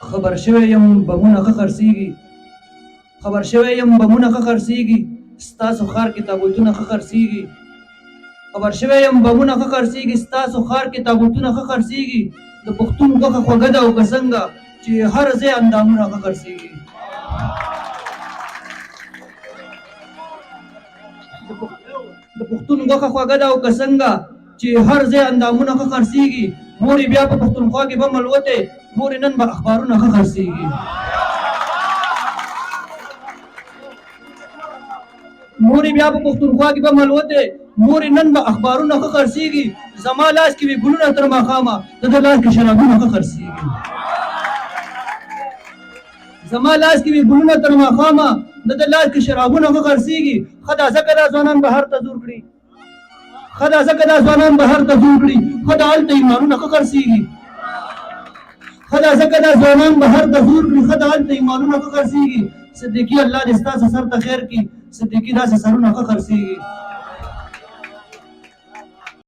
خبر شوی یم بمونه ښه خرڅېږي، خبر شوی یم بمونه ښه خرڅېږي، ستاسو ښار کې تابوتونه ښه خرڅېږي. خبر شوی یم بمونه ښه خرڅېږي، ستاسو ښار کې تابوتونه ښه خرڅېږي. د پښتون غوښه خوږه ده او که څنګه چې هر ځای اندامونه ښه خرڅېږي. د پښتون غوښه خوږه ده او که څنګه چې هر ځای اندامونه ښه خرڅېږي. مورې بیا په پښتونخوا کې به ملوتې، مورې نن به اخبارونه ښه خرڅېږي. مورې بیا په پښتونخوا کې به ملوتې، مورې نن به اخبارونه ښه خرڅېږي. زما لاس کې وي ګلونه تر ماښامه، د ده لاس کې شرابونه ښه خرڅېږي. زما لاس کې وي ګلونه تر ماښامه، د ده لاس کې شرابونه ښه خرڅېږي. ښه دا ځکه دا ځوانان بهر ته زور کړي، ښه دا ځکه دا ځوانان بهر ته زور کړي، ښه دا هلته ایمانونه ښه خرڅېږي. ښه دا ځکه دا ځوانان بهر ته زور کړي، ښه دا هلته ایمانونه ښه خرڅېږي. صدیقي الله دې ستاسو سر ته خیر کړي، صدیقي داسې سرونه ښه خرڅېږي.